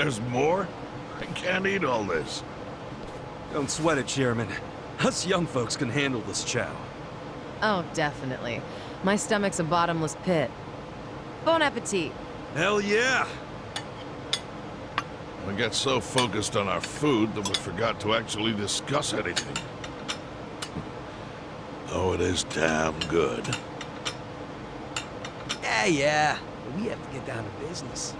There's more? I can't eat all this. Don't sweat it, Chairman. Us young folks can handle this chow. Oh, definitely. My stomach's a bottomless pit. Bon appetit. Hell yeah! We got so focused on our food that we forgot to actually discuss anything. Oh, it is damn good. Yeah. But we have to get down to business.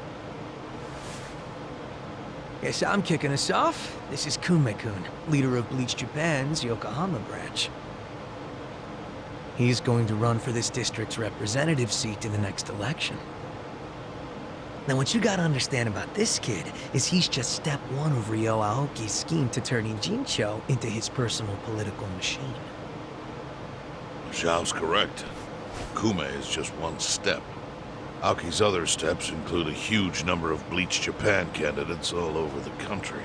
Guess I'm kicking us off. This is Kume-kun, leader of Bleach Japan's Yokohama branch. He's going to run for this district's representative seat in the next election. Now, what you gotta understand about this kid is he's just step one of Ryo Aoki's scheme to turning Jincho into his personal political machine. Zhao's correct. Kume is just one step. Aoki's other steps include a huge number of Bleach Japan candidates all over the country.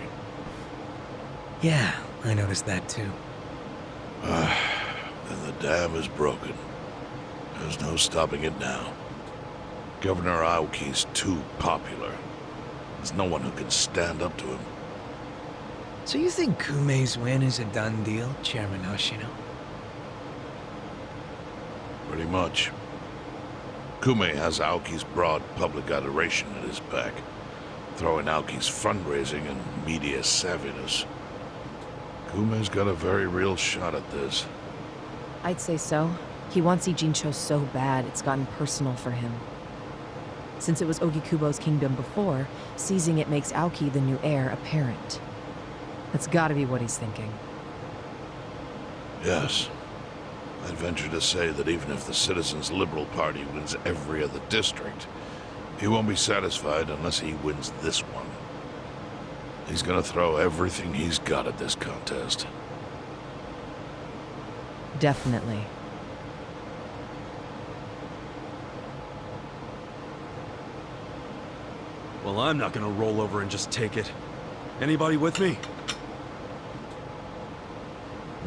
Yeah, I noticed that too. And the dam is broken. There's no stopping it now. Governor Aoki's too popular. There's no one who can stand up to him. So you think Kume's win is a done deal, Chairman Hoshino? Pretty much. Kume has Aoki's broad public adoration at his back, throwing Aoki's fundraising and media savviness. Kume's got a very real shot at this. I'd say so. He wants Ijincho so bad, it's gotten personal for him. Since it was Ogikubo's kingdom before, seizing it makes Aoki the new heir apparent. That's gotta be what he's thinking. Yes. I'd venture to say that even if the Citizens' Liberal Party wins every other district, he won't be satisfied unless he wins this one. He's gonna throw everything he's got at this contest. Definitely. Well, I'm not gonna roll over and just take it. Anybody with me?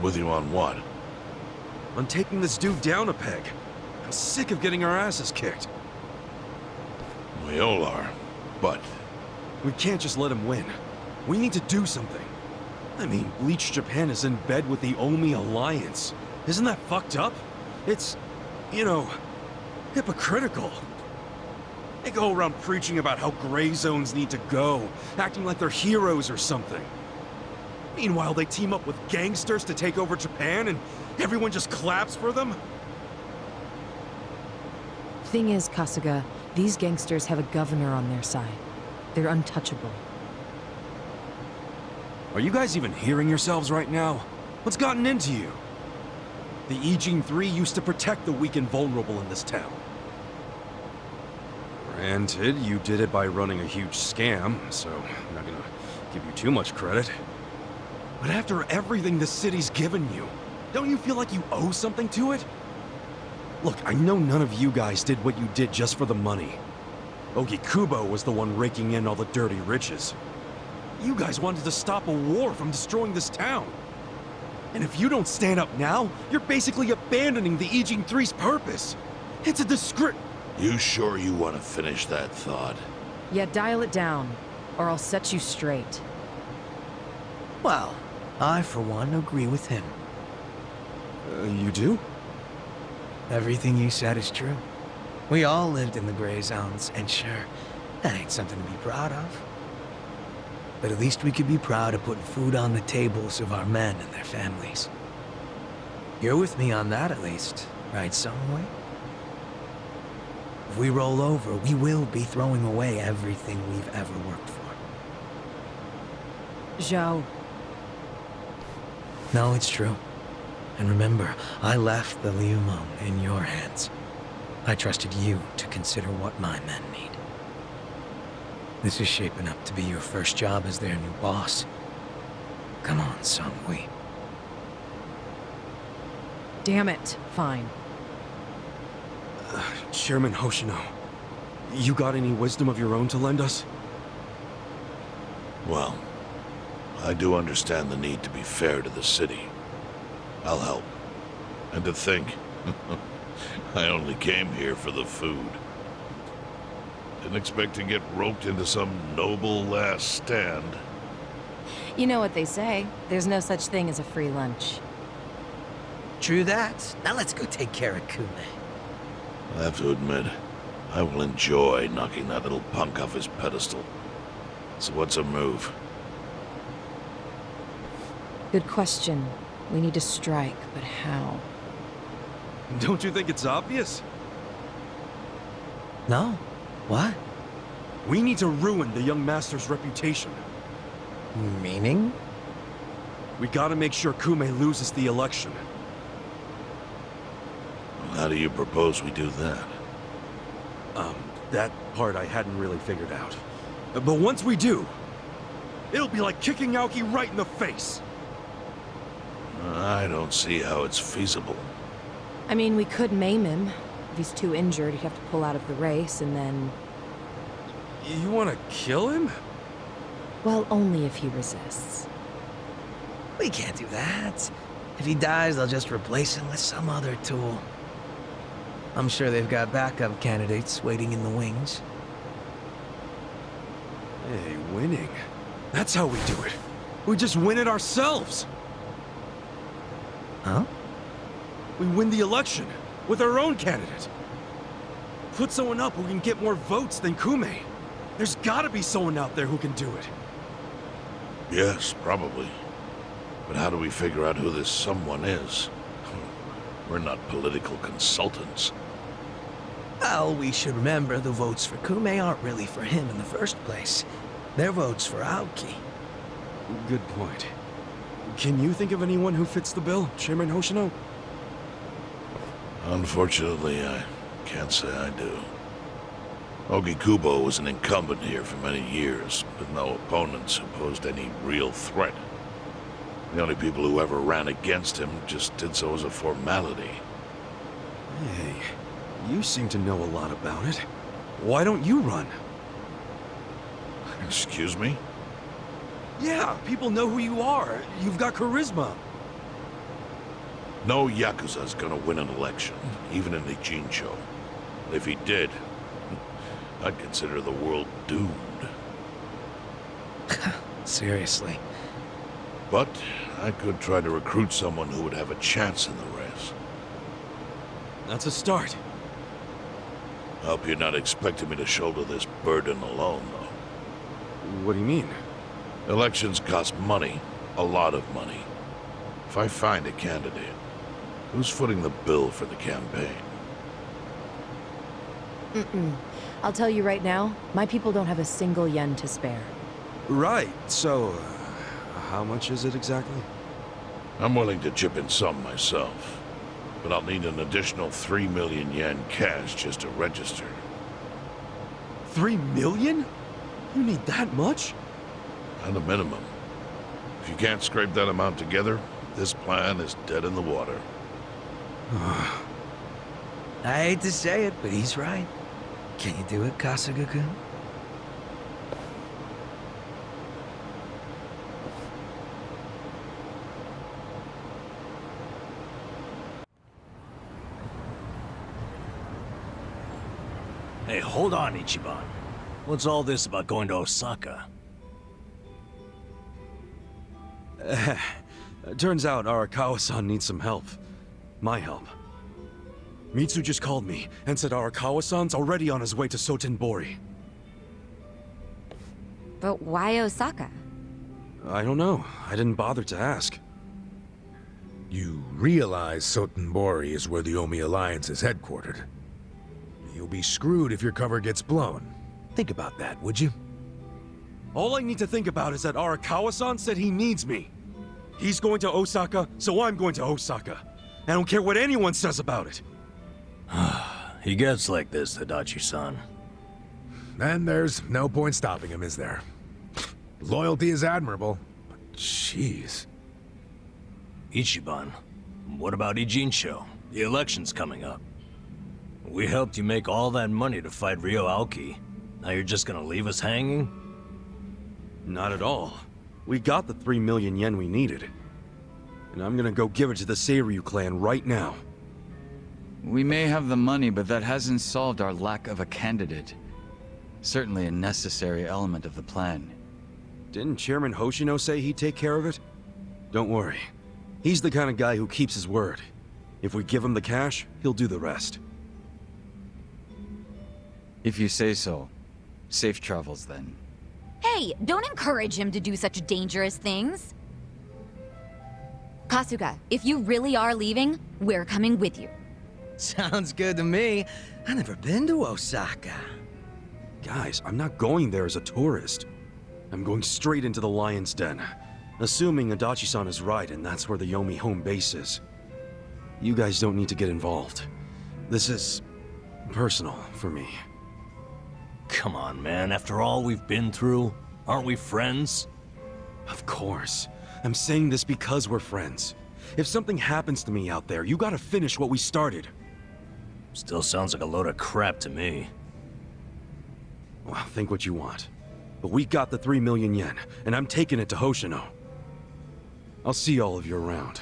With you on what? I'm taking this dude down a peg. I'm sick of getting our asses kicked. We all are, but... We can't just let him win. We need to do something. I mean, Bleach Japan is in bed with the Omi Alliance. Isn't that fucked up? It's, you know, hypocritical. They go around preaching about how gray zones need to go, acting like they're heroes or something. Meanwhile, they team up with gangsters to take over Japan, and everyone just claps for them? Thing is, Kasuga, these gangsters have a governor on their side. They're untouchable. Are you guys even hearing yourselves right now? What's gotten into you? The Ijin 3 used to protect the weak and vulnerable in this town. Granted, you did it by running a huge scam, so I'm not gonna give you too much credit. But after everything the city's given you, don't you feel like you owe something to it? Look, I know none of you guys did what you did just for the money. Ogikubo was the one raking in all the dirty riches. You guys wanted to stop a war from destroying this town. And if you don't stand up now, you're basically abandoning the Ijin 3's purpose. It's a disgrace. You sure you want to finish that thought? Yeah, dial it down, or I'll set you straight. Well, I, for one, agree with him. You do? Everything you said is true. We all lived in the gray zones, and sure, that ain't something to be proud of. But at least we could be proud of putting food on the tables of our men and their families. You're with me on that, at least, right, Samui? If we roll over, we will be throwing away everything we've ever worked for. Zhao. No, it's true. And remember, I left the Liumang in your hands. I trusted you to consider what my men need. This is shaping up to be your first job as their new boss. Come on, Samui. Damn it. Fine. Chairman Hoshino, you got any wisdom of your own to lend us? Well, I do understand the need to be fair to the city. I'll help. And to think, I only came here for the food. Didn't expect to get roped into some noble last stand. You know what they say, there's no such thing as a free lunch. True that. Now let's go take care of Kume. I have to admit, I will enjoy knocking that little punk off his pedestal. So what's a move? Good question. We need to strike, but how? Don't you think it's obvious? No? What? We need to ruin the young master's reputation. Meaning? We gotta make sure Kume loses the election. How do you propose we do that? That part I hadn't really figured out. But once we do, it'll be like kicking Aoki right in the face. I don't see how it's feasible. I mean, we could maim him. If he's too injured, he'd have to pull out of the race, and then... You wanna kill him? Well, only if he resists. We can't do that. If he dies, they'll just replace him with some other tool. I'm sure they've got backup candidates waiting in the wings. Hey, winning. That's how we do it. We just win it ourselves. Huh? We win the election with our own candidate. Put someone up who can get more votes than Kume. There's gotta be someone out there who can do it. Yes, probably. But how do we figure out who this someone is? We're not political consultants. Well, we should remember the votes for Kume aren't really for him in the first place. They're votes for Aoki. Good point. Can you think of anyone who fits the bill, Chairman Hoshino? Unfortunately, I can't say I do. Ogikubo was an incumbent here for many years, with no opponents who posed any real threat. The only people who ever ran against him just did so as a formality. Hey, you seem to know a lot about it. Why don't you run? Excuse me? Yeah, people know who you are. You've got charisma. No Yakuza's gonna win an election, even in Ijincho. If he did, I'd consider the world doomed. Seriously. But I could try to recruit someone who would have a chance in the race. That's a start. I hope you're not expecting me to shoulder this burden alone, though. What do you mean? Elections cost money, a lot of money. If I find a candidate, who's footing the bill for the campaign? I'll tell you right now, my people don't have a single yen to spare. Right, so... how much is it exactly? I'm willing to chip in some myself, but I'll need an additional 3 million yen cash just to register. 3 million? You need that much? At a minimum. If you can't scrape that amount together, this plan is dead in the water. I hate to say it, but he's right. Can you do it, Kasuga-kun? Hey, hold on, Ichiban. What's all this about going to Osaka? Turns out Arakawa-san needs some help. My help. Mitsu just called me and said Arakawa-san's already on his way to Sotenbori. But why Osaka? I don't know. I didn't bother to ask. You realize Sotenbori is where the Omi Alliance is headquartered. You'll be screwed if your cover gets blown. Think about that, would you? All I need to think about is that Arakawa-san said he needs me. He's going to Osaka, so I'm going to Osaka. I don't care what anyone says about it. He gets like this, Tadachi-san. Then there's no point stopping him, is there? Loyalty is admirable, but jeez. Ichiban, what about Ijincho? The election's coming up. We helped you make all that money to fight Ryo Aoki. Now you're just gonna leave us hanging? Not at all. We got the 3 million yen we needed. And I'm gonna go give it to the Seiryu clan right now. We may have the money, but that hasn't solved our lack of a candidate. Certainly a necessary element of the plan. Didn't Chairman Hoshino say he'd take care of it? Don't worry. He's the kind of guy who keeps his word. If we give him the cash, he'll do the rest. If you say so. Safe travels then. Hey, don't encourage him to do such dangerous things. Kasuga, if you really are leaving, we're coming with you. Sounds good to me. I've never been to Osaka. Guys, I'm not going there as a tourist. I'm going straight into the Lion's Den. Assuming Adachi-san is right and that's where the Yomi home base is. You guys don't need to get involved. This is personal for me. Come on, man. After all we've been through, aren't we friends? Of course. I'm saying this because we're friends. If something happens to me out there, you gotta finish what we started. Still sounds like a load of crap to me. Well, think what you want. But we got the 3 million yen, and I'm taking it to Hoshino. I'll see all of you around.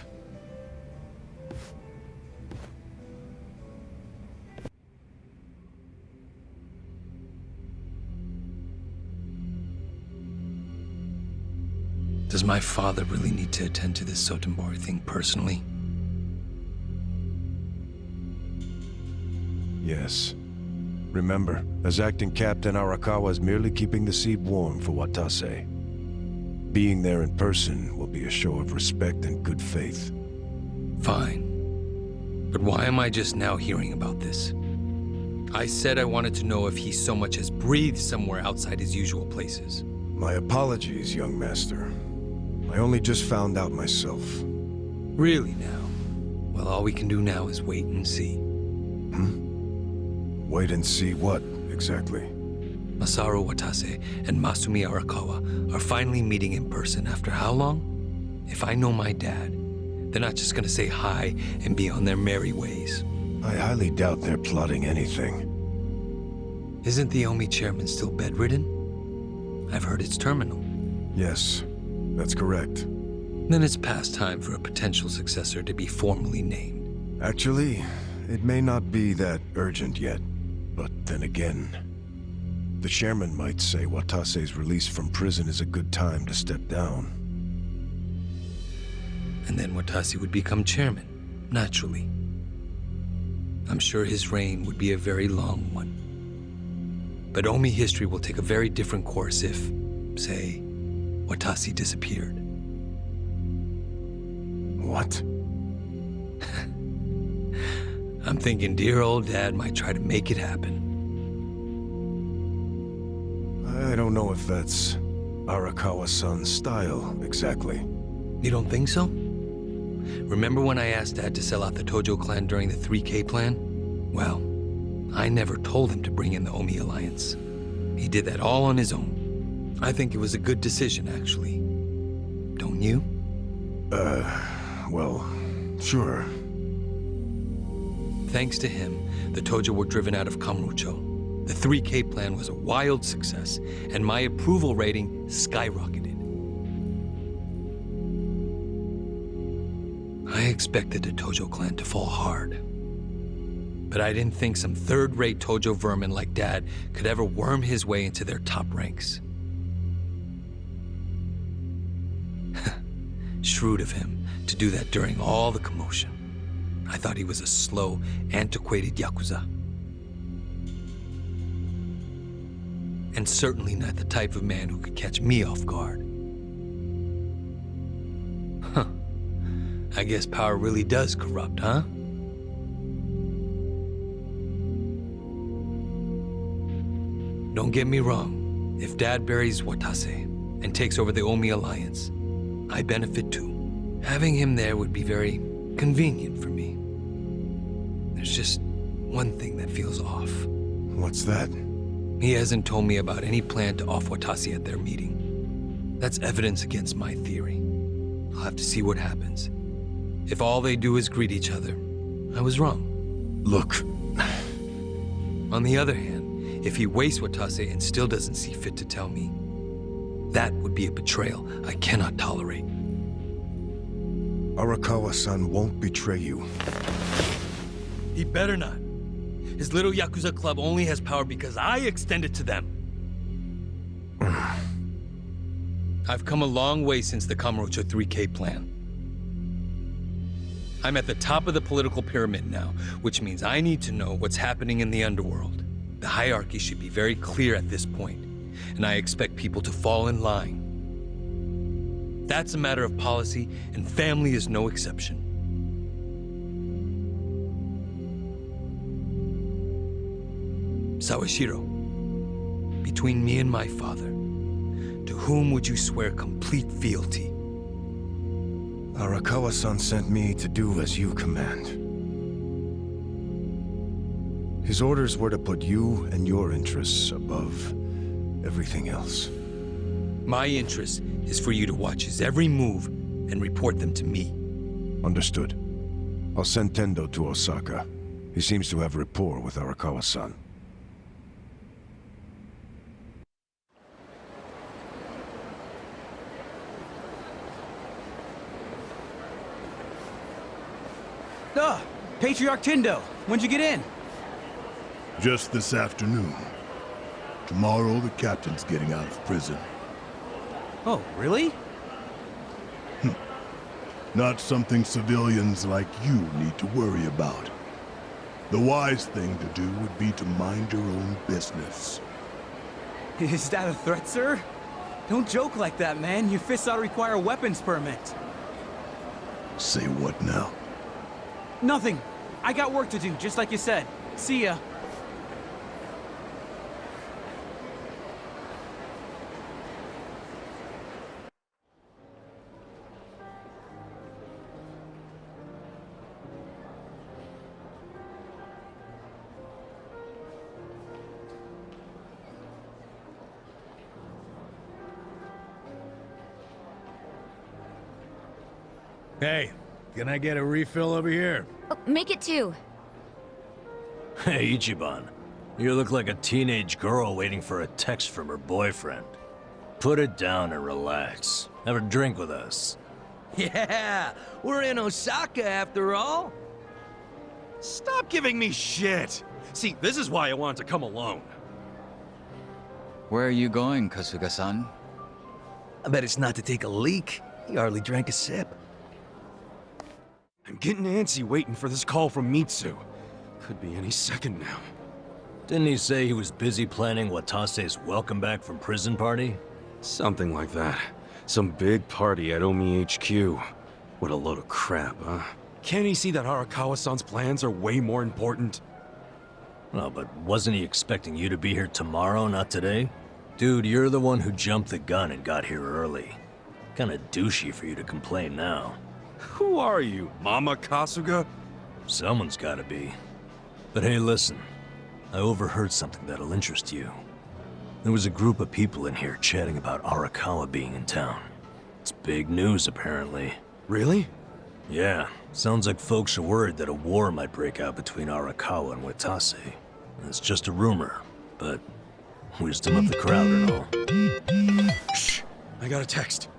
Does my father really need to attend to this Sotenbori thing personally? Yes. Remember, as acting captain, Arakawa is merely keeping the seed warm for Watase. Being there in person will be a show of respect and good faith. Fine. But why am I just now hearing about this? I said I wanted to know if he so much as breathed somewhere outside his usual places. My apologies, young master. I only just found out myself. Really now? Well, all we can do now is wait and see. Wait and see what, exactly? Masaru Watase and Masumi Arakawa are finally meeting in person after how long? If I know my dad, they're not just gonna say hi and be on their merry ways. I highly doubt they're plotting anything. Isn't the Omi chairman still bedridden? I've heard it's terminal. Yes, that's correct. Then it's past time for a potential successor to be formally named. Actually, it may not be that urgent yet. But then again, the chairman might say Watase's release from prison is a good time to step down. And then Watase would become chairman, naturally. I'm sure his reign would be a very long one. But Omi history will take a very different course if, say, Watase disappeared. What? I'm thinking dear old dad might try to make it happen. I don't know if that's Arakawa-san's style, exactly. You don't think so? Remember when I asked Dad to sell out the Tojo clan during the 3K plan? Well, I never told him to bring in the Omi Alliance. He did that all on his own. I think it was a good decision, actually. Don't you? Well, sure. Thanks to him, the Tojo were driven out of Kamurocho. The 3K plan was a wild success, and my approval rating skyrocketed. I expected the Tojo clan to fall hard. But I didn't think some third-rate Tojo vermin like Dad could ever worm his way into their top ranks. Shrewd of him to do that during all the commotion. I thought he was a slow, antiquated Yakuza. And certainly not the type of man who could catch me off guard. Huh. I guess power really does corrupt, huh? Don't get me wrong. If Dad buries Watase and takes over the Omi Alliance, I benefit too. Having him there would be very convenient for me. There's just one thing that feels off. What's that? He hasn't told me about any plan to off Watase at their meeting. That's evidence against my theory. I'll have to see what happens. If all they do is greet each other, I was wrong. Look. On the other hand, if he wastes Watase and still doesn't see fit to tell me, that would be a betrayal I cannot tolerate. Arakawa-san won't betray you. He better not. His little Yakuza club only has power because I extend it to them. I've come a long way since the Kamurocho 3K plan. I'm at the top of the political pyramid now, which means I need to know what's happening in the underworld. The hierarchy should be very clear at this point, and I expect people to fall in line. That's a matter of policy, and family is no exception. Sawashiro, between me and my father, to whom would you swear complete fealty? Arakawa-san sent me to do as you command. His orders were to put you and your interests above everything else. My interest is for you to watch his every move and report them to me. Understood. I'll send Tendo to Osaka. He seems to have rapport with Arakawa-san. Patriarch Tendo, when'd you get in? Just this afternoon. Tomorrow, the captain's getting out of prison. Oh, really? Not something civilians like you need to worry about. The wise thing to do would be to mind your own business. Is that a threat, sir? Don't joke like that, man. Your fists ought to require a weapons permit. Say what now? Nothing. I got work to do, just like you said. See ya. Hey, can I get a refill over here? Oh, make it 2. Hey, Ichiban. You look like a teenage girl waiting for a text from her boyfriend. Put it down and relax. Have a drink with us. Yeah, we're in Osaka after all. Stop giving me shit! See, this is why I wanted to come alone. Where are you going, Kasuga-san? I bet it's not to take a leak. He hardly drank a sip. I'm getting antsy waiting for this call from Mitsu. Could be any second now. Didn't he say he was busy planning Watase's welcome back from prison party? Something like that. Some big party at Omi HQ. What a load of crap, huh? Can't he see that Arakawa-san's plans are way more important? Well, but wasn't he expecting you to be here tomorrow, not today? Dude, you're the one who jumped the gun and got here early. Kinda douchey for you to complain now. Who are you, Mama Kasuga? Someone's gotta be. But hey, listen. I overheard something that'll interest you. There was a group of people in here chatting about Arakawa being in town. It's big news, apparently. Really? Yeah, sounds like folks are worried that a war might break out between Arakawa and Watase. It's just a rumor, but wisdom of the crowd and all. Shh! I got a text.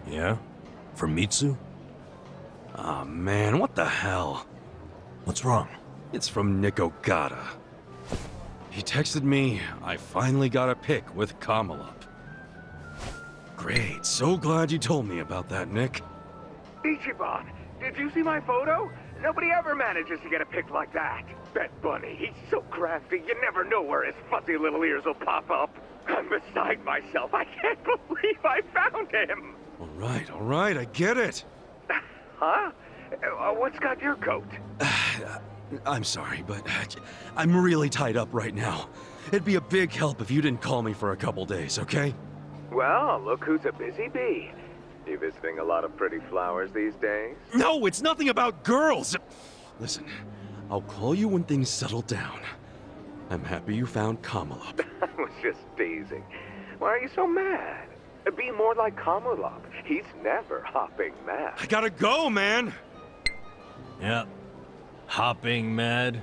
Yeah? From Mitsu? Aw, man, what the hell? What's wrong? It's from Nick Ogata. He texted me, I finally got a pic with Kamalup. Great, so glad you told me about that, Nick. Ichiban, did you see my photo? Nobody ever manages to get a pic like that. Bet Bunny, he's so crafty, you never know where his fuzzy little ears will pop up. I'm beside myself. I can't believe I found him. All right, I get it. Huh? What's got your coat? I'm sorry, but I'm really tied up right now. It'd be a big help if you didn't call me for a couple days, okay? Well, look who's a busy bee. You visiting a lot of pretty flowers these days? No, it's nothing about girls! Listen, I'll call you when things settle down. I'm happy you found Kamalup. I was just teasing. Why are you so mad? Be more like Kamalup. He's never hopping mad. I gotta go, man! Yep. Hopping mad?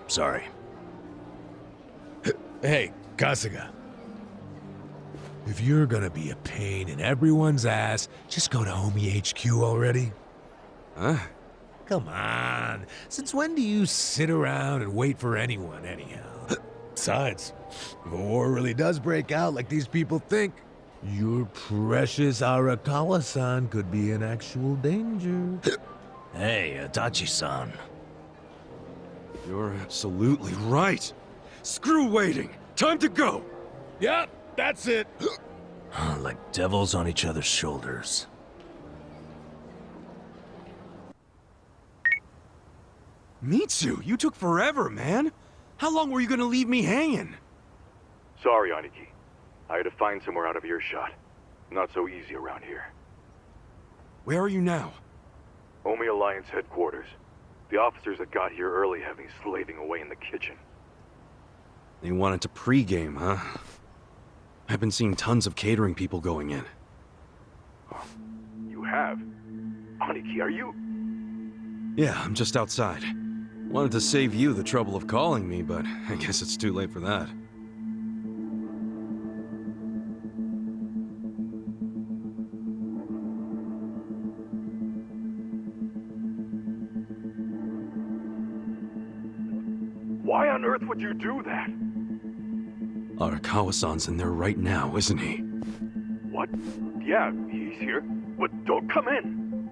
Sorry. Hey, Kasuga. If you're gonna be a pain in everyone's ass, just go to Omi HQ already. Huh? Come on. Since when do you sit around and wait for anyone, anyhow? Besides, if a war really does break out like these people think, your precious Arakawa-san could be in actual danger. Hey, Adachi-san. You're absolutely right. Screw waiting. Time to go. Yep, that's it. Like devils on each other's shoulders. Mitsu, you took forever, man. How long were you gonna leave me hanging? Sorry, Aniki. I had to find somewhere out of earshot. Not so easy around here. Where are you now? Omi Alliance headquarters. The officers that got here early have me slaving away in the kitchen. They wanted to pregame, huh? I've been seeing tons of catering people going in. You have? Aniki, are you... Yeah, I'm just outside. Wanted to save you the trouble of calling me, but I guess it's too late for that. Why on earth would you do that? Arakawa-san's in there right now, isn't he? What? Yeah, he's here. But don't come in.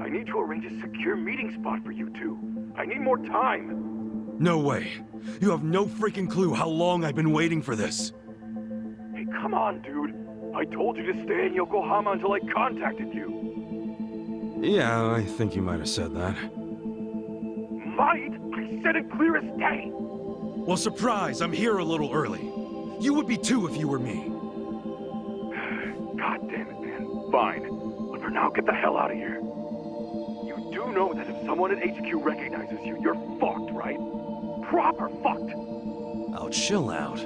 I need to arrange a secure meeting spot for you two. I need more time. No way. You have no freaking clue how long I've been waiting for this. Hey, come on, dude. I told you to stay in Yokohama until I contacted you. Yeah, I think you might have said that. Might? I said it clear as day. Well, surprise, I'm here a little early. You would be too if you were me. God damn it, man. Fine. But for now, get the hell out of here. You do know that if someone at HQ recognizes you, you're fucked, right? Proper fucked. Oh, chill out.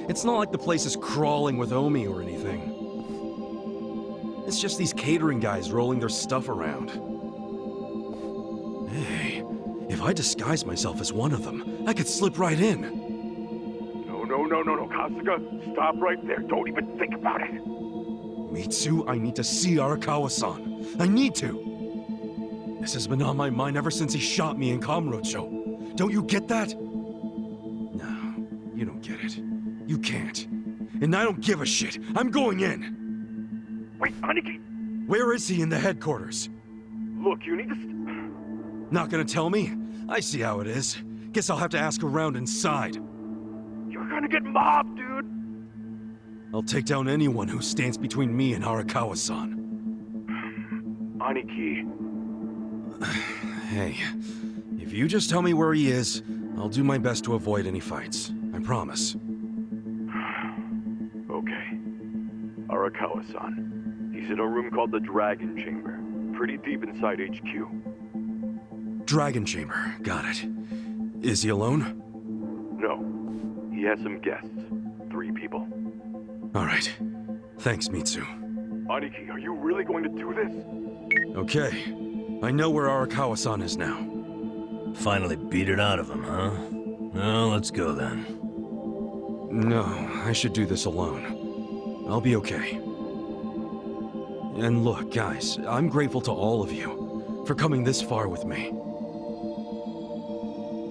It's not like the place is crawling with Omi or anything. It's just these catering guys rolling their stuff around. Hey, if I disguise myself as one of them, I could slip right in. No, Kasuga. Stop right there. Don't even think about it. Mitsu, I need to see Arakawa-san. I need to. This has been on my mind ever since he shot me in Kamurocho. Don't you get that? No, you don't get it. You can't. And I don't give a shit. I'm going in. Wait, Aniki! Where is he in the headquarters? Look, you need to... Not gonna tell me? I see how it is. Guess I'll have to ask around inside. You're gonna get mobbed, dude! I'll take down anyone who stands between me and Arakawa-san. Aniki. Hey, if you just tell me where he is, I'll do my best to avoid any fights. I promise. Okay. Arakawa-san. He's in a room called the Dragon Chamber. Pretty deep inside HQ. Dragon Chamber, got it. Is he alone? No. He has some guests. 3 people. All right. Thanks, Mitsu. Aniki, are you really going to do this? Okay. I know where Arakawa-san is now. Finally beat it out of him, huh? Well, let's go then. No, I should do this alone. I'll be okay. And look, guys, I'm grateful to all of you for coming this far with me.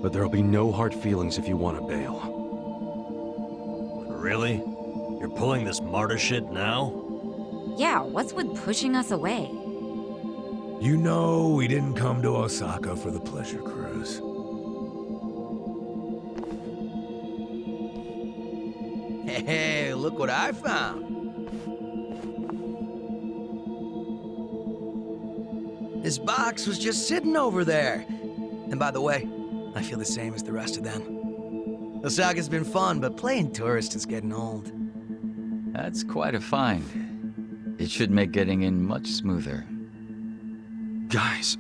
But there'll be no hard feelings if you want to bail. Really? You're pulling this martyr shit now? Yeah, what's with pushing us away? You know we didn't come to Osaka for the pleasure cruise. Hey, look what I found. This box was just sitting over there. And by the way, I feel the same as the rest of them. Osaka's been fun, but playing tourist is getting old. That's quite a find. It should make getting in much smoother. Guys,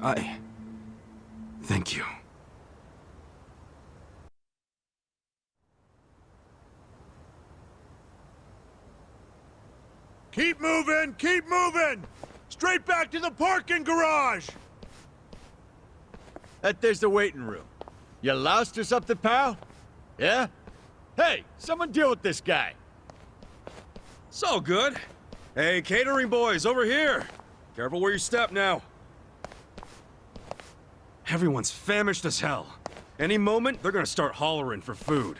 thank you. Keep moving! Keep moving! Straight back to the parking garage! There's the waiting room. You lost or something, pal? Yeah? Hey, someone deal with this guy. So good. Hey, catering boys, over here. Careful where you step now. Everyone's famished as hell. Any moment, they're gonna start hollering for food.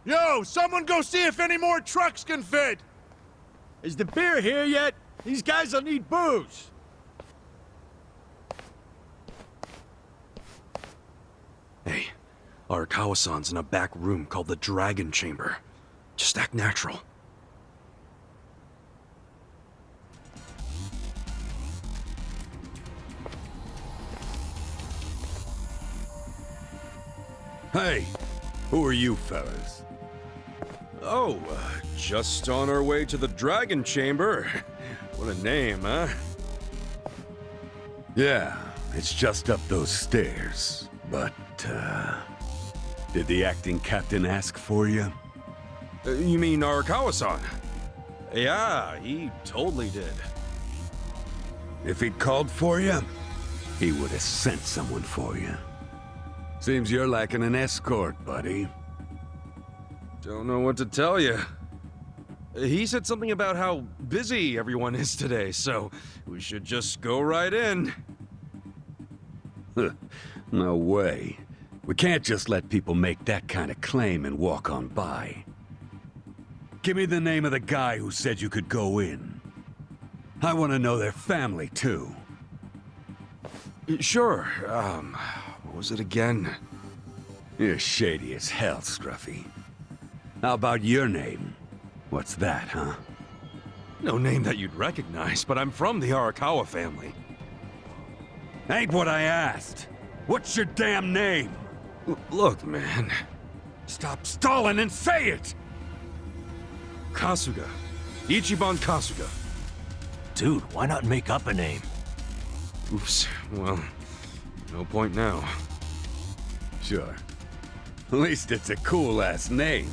Yo, someone go see if any more trucks can fit! Is the beer here yet? These guys will need booze. Hey, Arakawa-san's in a back room called the Dragon Chamber. Just act natural. Hey, who are you fellas? Oh, just on our way to the Dragon Chamber. What a name, huh? Yeah, it's just up those stairs. But, did the acting captain ask for you? You mean Arakawa-san? Yeah, he totally did. If he'd called for you, he would have sent someone for you. Seems you're lacking an escort, buddy. Don't know what to tell you. He said something about how busy everyone is today, so we should just go right in. No way. We can't just let people make that kind of claim and walk on by. Give me the name of the guy who said you could go in. I want to know their family, too. Sure, what was it again? You're shady as hell, Scruffy. How about your name? What's that, huh? No name that you'd recognize, but I'm from the Arakawa family. Ain't what I asked. What's your damn name? Look, man. Stop stalling and say it! Kasuga. Ichiban Kasuga. Dude, why not make up a name? Oops, well, no point now. Sure. At least it's a cool-ass name.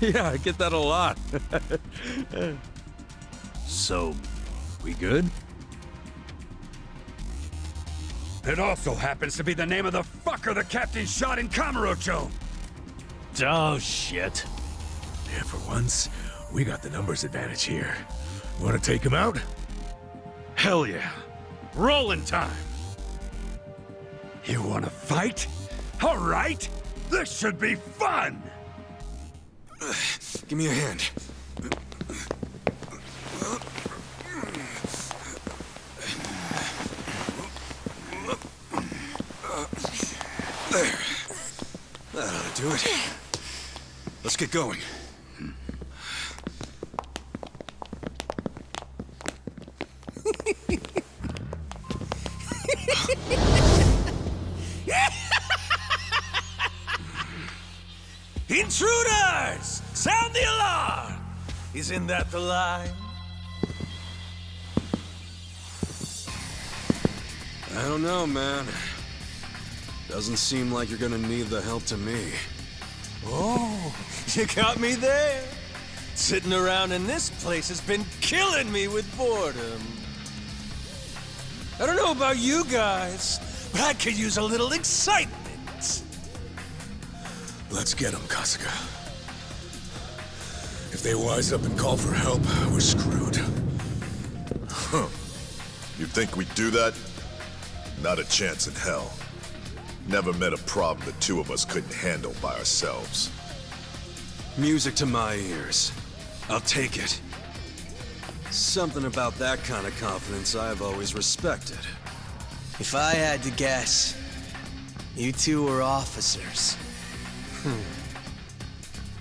Yeah, I get that a lot. So, we good? It also happens to be the name of the fucker the captain shot in Kamurocho! Oh, shit. Yeah, for once, we got the numbers advantage here. Want to take him out? Hell yeah. Rolling time. You wanna fight? All right! This should be fun! Give me a hand. There. That ought to do it. Let's get going. Intruders! Sound the alarm! Isn't that the line? I don't know, man. Doesn't seem like you're gonna need the help to me. Oh, you got me there. Sitting around in this place has been killing me with boredom. I don't know about you guys, but I could use a little excitement. Let's get him, Kasuga. If they wise up and call for help, we're screwed. Huh. You think we'd do that? Not a chance in hell. Never met a problem the two of us couldn't handle by ourselves. Music to my ears. I'll take it. Something about that kind of confidence I've always respected. If I had to guess, you two were officers.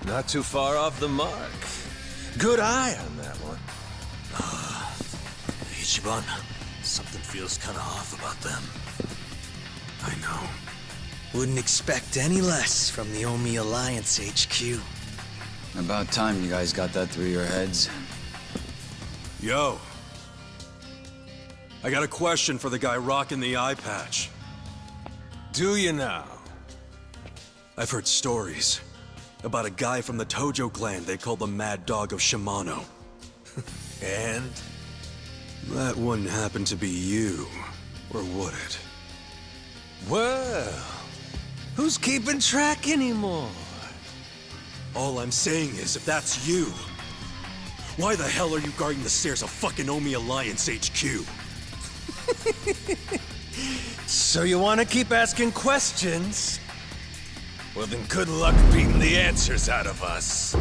Not too far off the mark. Good eye on that one. Ichiban, something feels kind of off about them. I know. Wouldn't expect any less from the Omi Alliance HQ. About time you guys got that through your heads. Yo. I got a question for the guy rocking the eye patch. Do you now? I've heard stories about a guy from the Tojo clan they call the Mad Dog of Shimano. And? That wouldn't happen to be you, or would it? Well, who's keeping track anymore? All I'm saying is, if that's you, why the hell are you guarding the stairs of fucking Omi Alliance HQ? So you want to keep asking questions? Well then good luck beating the answers out of us.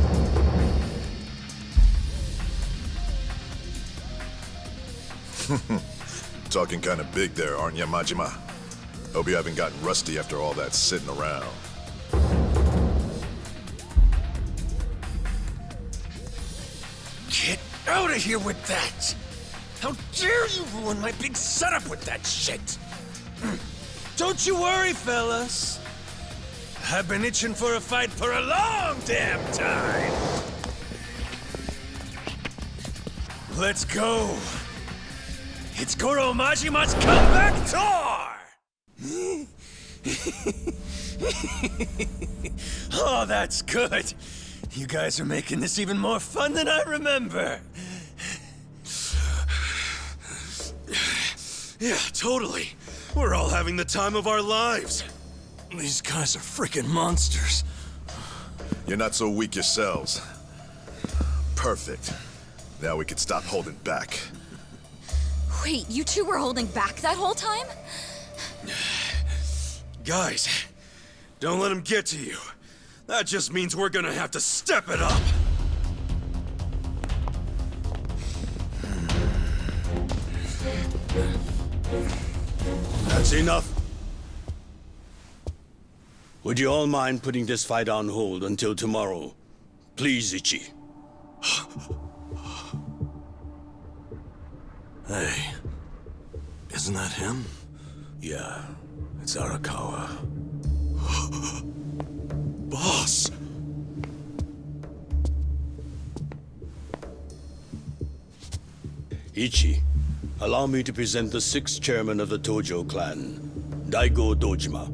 Talking kind of big there, aren't you, Majima? Hope you haven't gotten rusty after all that sitting around. Get out of here with that! How dare you ruin my big setup with that shit! Don't you worry, fellas. I've been itching for a fight for a long damn time! Let's go! It's Goro Majima's comeback tour! Oh, that's good. You guys are making this even more fun than I remember. Yeah, totally. We're all having the time of our lives. These guys are freaking monsters. You're not so weak yourselves. Perfect. Now we can stop holding back. Wait, you two were holding back that whole time? Guys, don't let him get to you. That just means we're gonna have to step it up. That's enough. Would you all mind putting this fight on hold until tomorrow? Please, Ichi. Hey, isn't that him? Yeah, it's Arakawa. Boss! Ichi, allow me to present the sixth chairman of the Tojo clan, Daigo Dojima.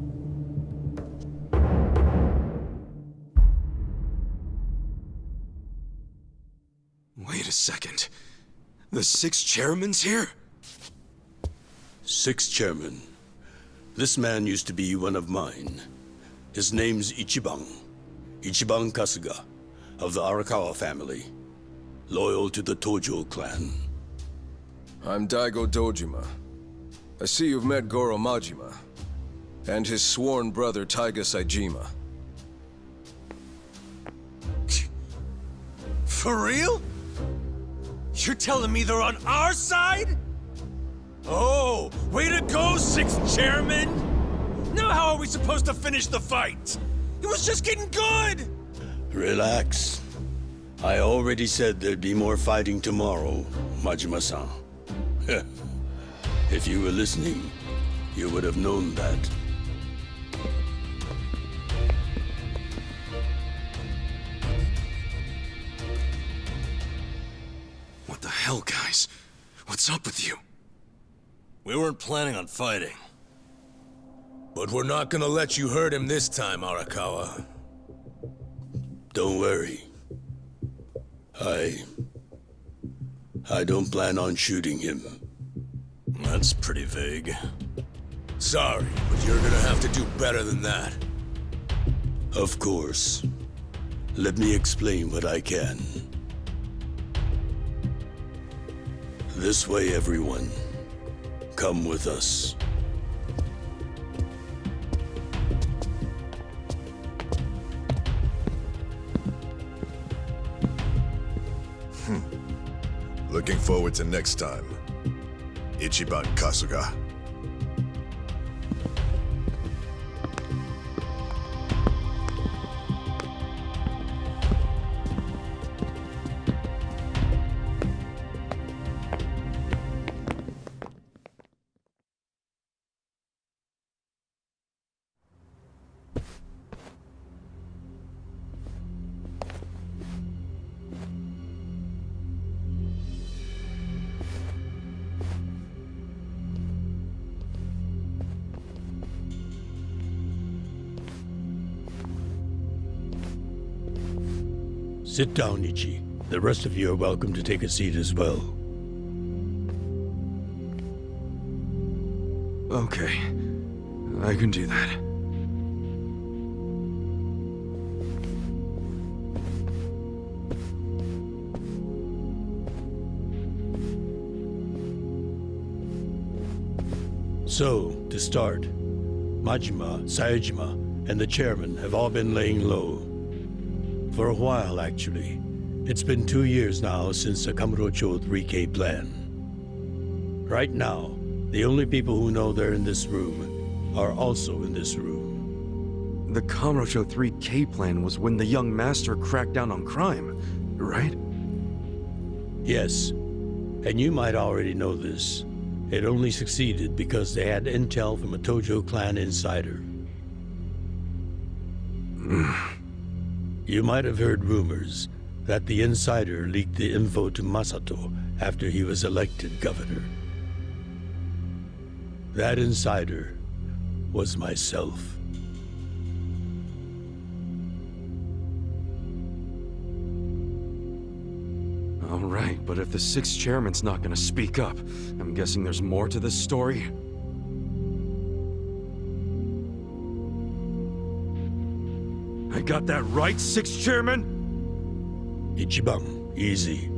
Wait a second. The six chairman's here? Sixth chairman. This man used to be one of mine. His name's Ichiban Kasuga, of the Arakawa family, loyal to the Tojo clan. I'm Daigo Dojima. I see you've met Goro Majima, and his sworn brother Taiga Saejima. For real? You're telling me they're on our side? Oh, way to go, sixth chairman! Now how are we supposed to finish the fight? It was just getting good! Relax. I already said there'd be more fighting tomorrow, Majima-san. If you were listening, you would have known that. What the hell, guys? What's up with you? We weren't planning on fighting. But we're not gonna let you hurt him this time, Arakawa. Don't worry. I don't plan on shooting him. That's pretty vague. Sorry, but you're gonna have to do better than that. Of course. Let me explain what I can. This way, everyone. Come with us. Looking forward to next time. Ichiban Kasuga. Sit down, Ichi. The rest of you are welcome to take a seat as well. Okay. I can do that. So, to start, Majima, Saejima, and the chairman have all been laying low. For a while, actually. It's been 2 years now since the Kamurocho 3K plan. Right now, the only people who know they're in this room are also in this room. The Kamurocho 3K plan was when the young master cracked down on crime, right? Yes, and you might already know this. It only succeeded because they had intel from a Tojo clan insider. You might have heard rumors that the insider leaked the info to Masato after he was elected governor. That insider was myself. All right, but if the sixth chairman's not gonna speak up, I'm guessing there's more to this story? I got that right, sixth chairman? Ichiban, easy.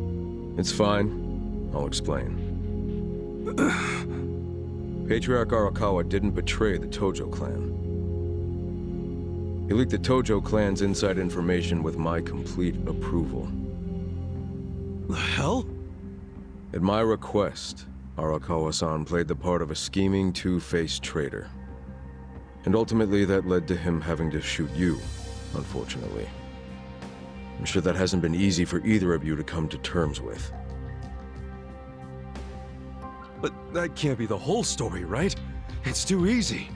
It's fine. I'll explain. Patriarch Arakawa didn't betray the Tojo clan. He leaked the Tojo clan's inside information with my complete approval. The hell? At my request, Arakawa-san played the part of a scheming, two-faced traitor. And ultimately that led to him having to shoot you, unfortunately. I'm sure that hasn't been easy for either of you to come to terms with. But that can't be the whole story, right? It's too easy.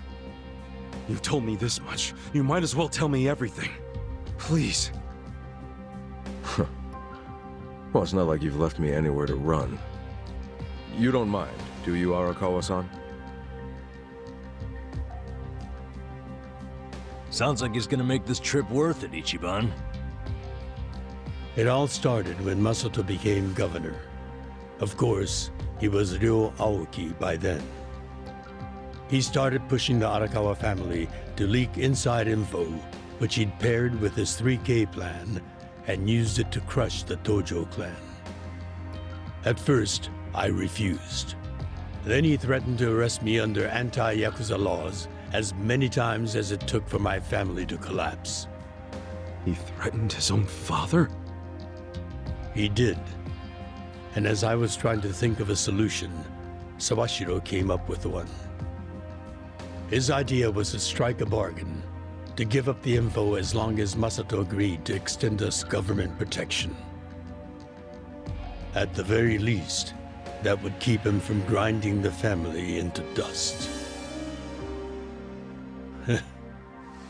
You've told me this much. You might as well tell me everything. Please. Well, it's not like you've left me anywhere to run. You don't mind, do you, Arakawa-san? Sounds like it's gonna make this trip worth it, Ichiban. It all started when Masato became governor. Of course, he was Ryo Aoki by then. He started pushing the Arakawa family to leak inside info, which he'd paired with his 3K plan and used it to crush the Tojo clan. At first, I refused. Then he threatened to arrest me under anti-Yakuza laws as many times as it took for my family to collapse. He threatened his own father? He did. And as I was trying to think of a solution, Sawashiro came up with one. His idea was to strike a bargain, to give up the info as long as Masato agreed to extend us government protection. At the very least, that would keep him from grinding the family into dust.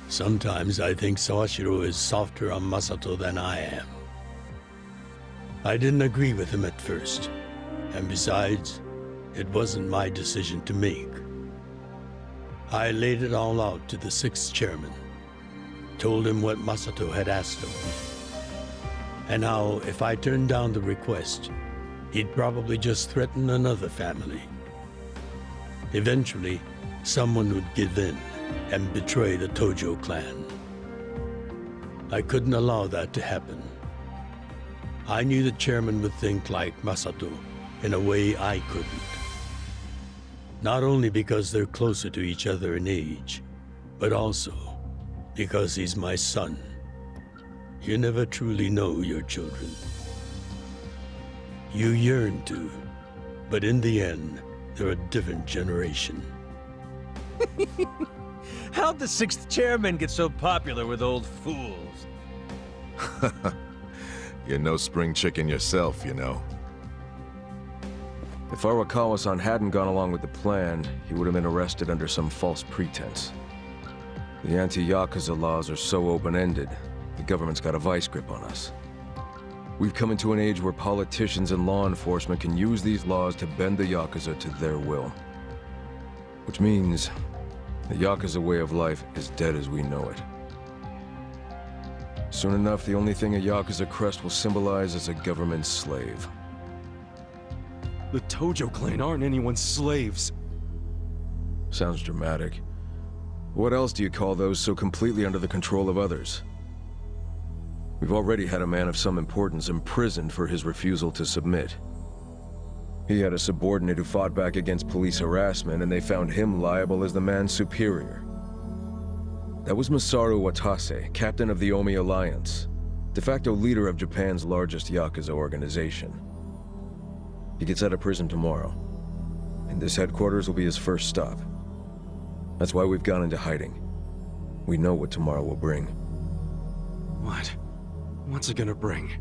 Sometimes I think Sawashiro is softer on Masato than I am. I didn't agree with him at first, and besides, it wasn't my decision to make. I laid it all out to the sixth chairman, told him what Masato had asked him, and how if I turned down the request, he'd probably just threaten another family. Eventually, someone would give in and betray the Tojo clan. I couldn't allow that to happen. I knew the chairman would think like Masato in a way I couldn't. Not only because they're closer to each other in age, but also because he's my son. You never truly know your children. You yearn to, but in the end, they're a different generation. How'd the sixth chairman get so popular with old fools? You're no spring chicken yourself, you know. If Arakawa-san hadn't gone along with the plan, he would have been arrested under some false pretense. The anti-Yakuza laws are so open-ended, the government's got a vice grip on us. We've come into an age where politicians and law enforcement can use these laws to bend the Yakuza to their will. Which means the Yakuza way of life is dead as we know it. Soon enough, the only thing a Yakuza crest will symbolize is a government slave. The Tojo clan aren't anyone's slaves. Sounds dramatic. What else do you call those so completely under the control of others? We've already had a man of some importance imprisoned for his refusal to submit. He had a subordinate who fought back against police harassment, and they found him liable as the man's superior. That was Masaru Watase, captain of the Omi Alliance, de facto leader of Japan's largest Yakuza organization. He gets out of prison tomorrow, and this headquarters will be his first stop. That's why we've gone into hiding. We know what tomorrow will bring. What? What's it gonna bring?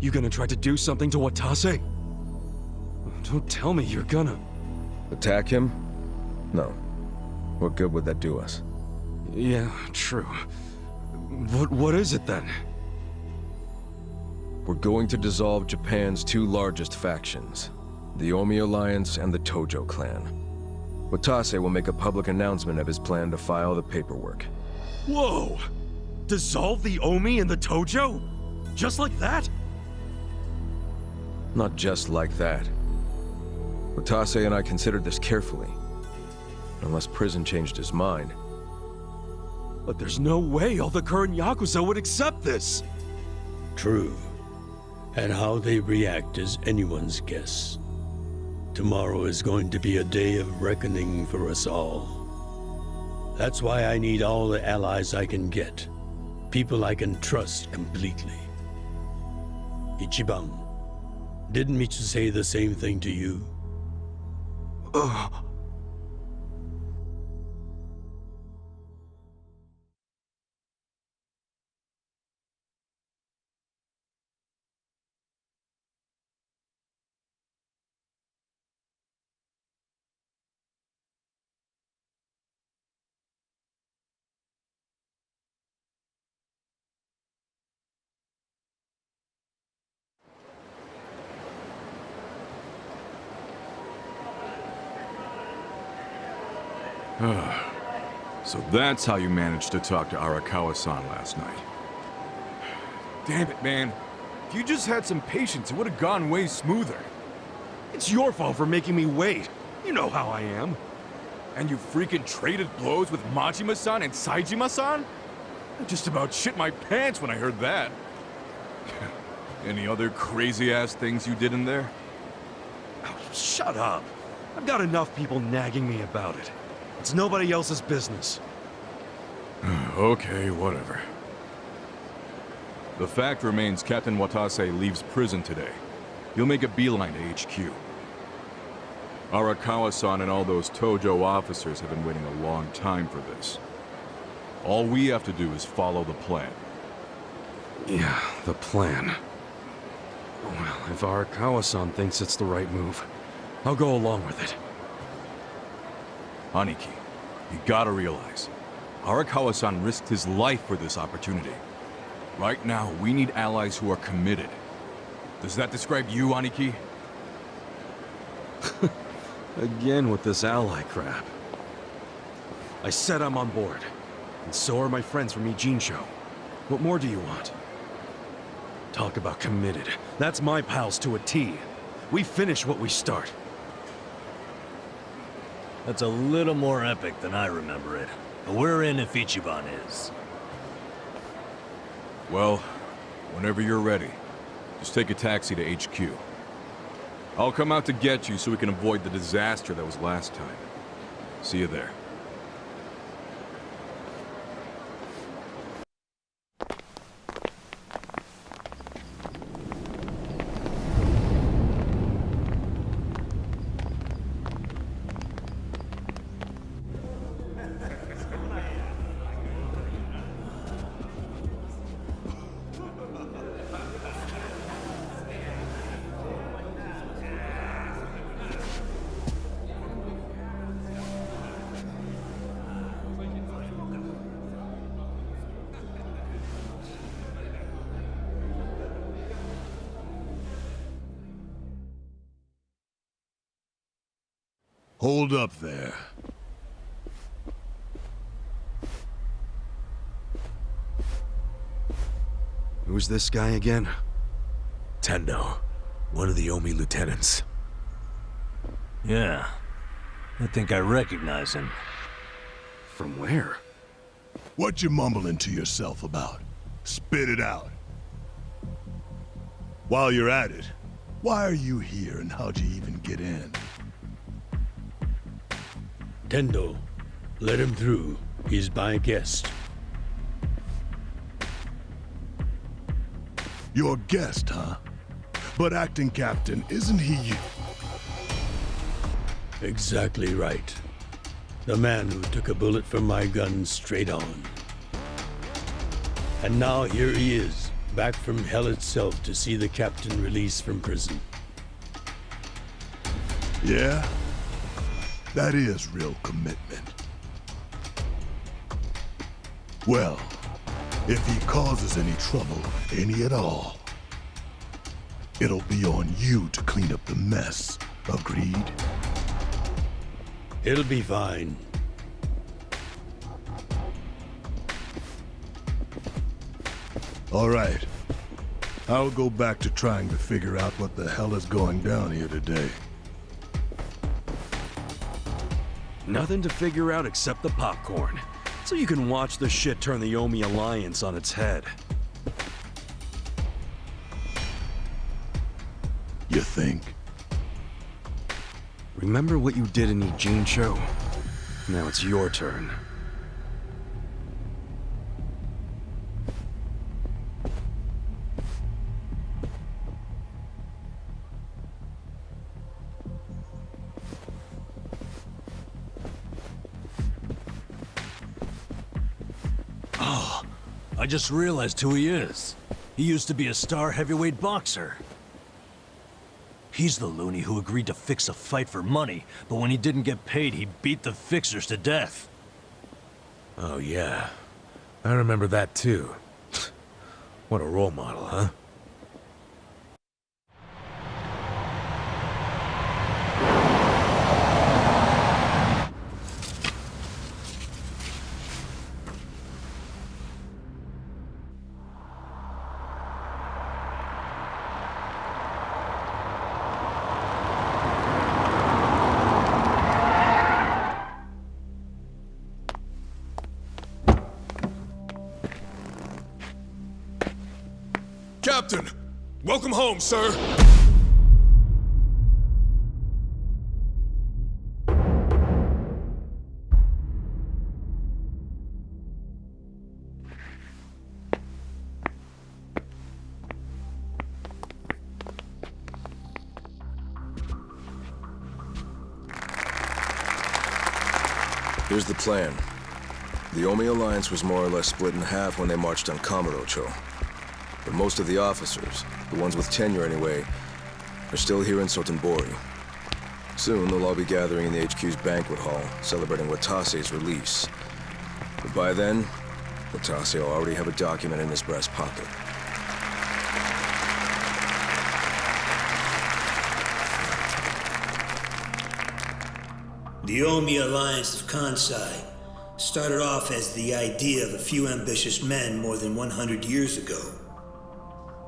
You gonna try to do something to Watase? Don't tell me you're gonna... Attack him? No. What good would that do us? Yeah, true. What is it then? We're going to dissolve Japan's two largest factions, the Omi Alliance and the Tojo clan. Watase will make a public announcement of his plan to file the paperwork. Whoa! Dissolve the Omi and the Tojo? Just like that? Not just like that. Watase and I considered this carefully. Unless prison changed his mind. But there's no way all the current Yakuza would accept this! True. And how they react is anyone's guess. Tomorrow is going to be a day of reckoning for us all. That's why I need all the allies I can get. People I can trust completely. Ichiban, didn't Michu say the same thing to you? So that's how you managed to talk to Arakawa-san last night. Damn it, man. If you just had some patience, it would have gone way smoother. It's your fault for making me wait. You know how I am. And you freaking traded blows with Majima-san and Saejima-san? I just about shit my pants when I heard that. Any other crazy-ass things you did in there? Oh, shut up. I've got enough people nagging me about it. It's nobody else's business. Okay, whatever. The fact remains Captain Watase leaves prison today. He'll make a beeline to HQ. Arakawa-san and all those Tojo officers have been waiting a long time for this. All we have to do is follow the plan. Yeah, the plan. Well, if Arakawa-san thinks it's the right move, I'll go along with it. Aniki, you gotta realize, Arakawa-san risked his life for this opportunity. Right now, we need allies who are committed. Does that describe you, Aniki? Again with this ally crap. I said I'm on board. And so are my friends from Ijincho. What more do you want? Talk about committed. That's my pals to a T. We finish what we start. That's a little more epic than I remember it. But we're in if Ichiban is. Well, whenever you're ready, just take a taxi to HQ. I'll come out to get you so we can avoid the disaster that was last time. See you there. Hold up there. Who's this guy again? Tendo, one of the Omi lieutenants. Yeah. I think I recognize him. From where? What you mumbling to yourself about? Spit it out. While you're at it, why are you here and how'd you even get in? Tendo, let him through. He's my guest. Your guest, huh? But acting captain, isn't he you? Exactly right. The man who took a bullet from my gun straight on. And now here he is, back from hell itself to see the captain released from prison. Yeah? That is real commitment. Well, if he causes any trouble, any at all, it'll be on you to clean up the mess. Agreed? It'll be fine. All right. I'll go back to trying to figure out what the hell is going down here today. Nothing to figure out except the popcorn. So you can watch the shit turn the Omi Alliance on its head. You think? Remember what you did in Ijincho? Now it's your turn. Oh, I just realized who he is. He used to be a star heavyweight boxer. He's the loony who agreed to fix a fight for money, but when he didn't get paid, he beat the fixers to death. Oh, yeah. I remember that, too. What a role model, huh? Captain! Welcome home, sir! Here's the plan. The Omi Alliance was more or less split in half when they marched on Kamurocho. But most of the officers, the ones with tenure anyway, are still here in Sotenbori. Soon they'll all be gathering in the HQ's banquet hall, celebrating Watase's release. But by then, Watase will already have a document in his breast pocket. The Omi Alliance of Kansai started off as the idea of a few ambitious men more than 100 years ago.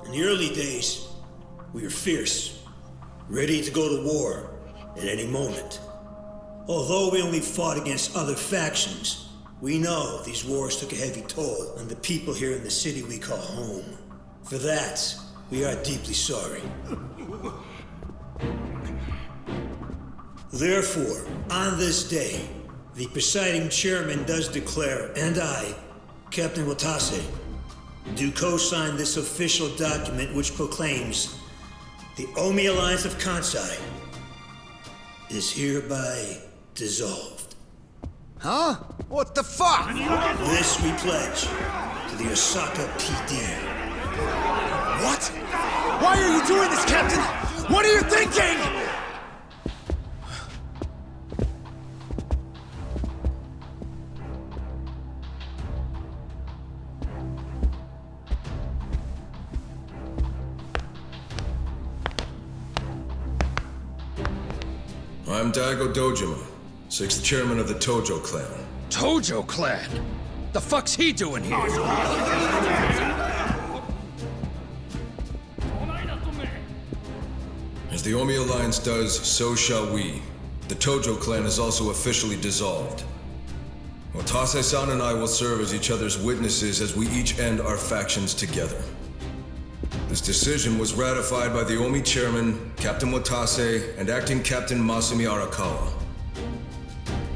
In the early days, we were fierce, ready to go to war at any moment. Although we only fought against other factions, we know these wars took a heavy toll on the people here in the city we call home. For that, we are deeply sorry. Therefore, on this day, the presiding chairman does declare, and I, Captain Watase, do co-sign this official document which proclaims the Omi Alliance of Kansai is hereby dissolved. Huh? What the fuck? This we pledge to the Osaka PD. What? Why are you doing this, Captain? What are you thinking? I'm Daigo Dojima, 6th chairman of the Tojo clan. Tojo clan? The fuck's he doing here? As the Omi Alliance does, so shall we. The Tojo clan is also officially dissolved. Watase-san and I will serve as each other's witnesses as we each end our factions together. This decision was ratified by the Omi chairman, Captain Watase, and acting Captain Masumi Arakawa.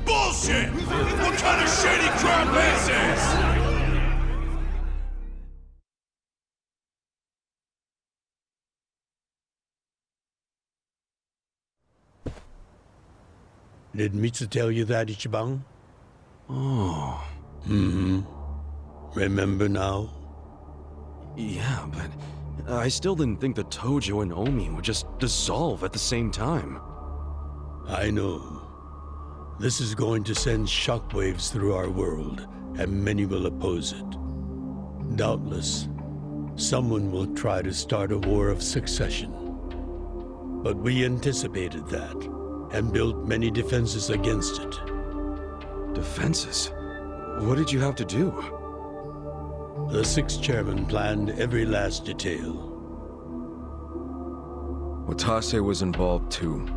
Bullshit! What kind of shady crap is this? Did Mitsu tell you that, Ichiban? Oh. Mm-hmm. Remember now? Yeah, but I still didn't think the Tojo and Omi would just dissolve at the same time. I know. This is going to send shockwaves through our world, and many will oppose it. Doubtless, someone will try to start a war of succession. But we anticipated that, and built many defenses against it. Defenses? What did you have to do? The sixth chairman planned every last detail. Watase was involved too.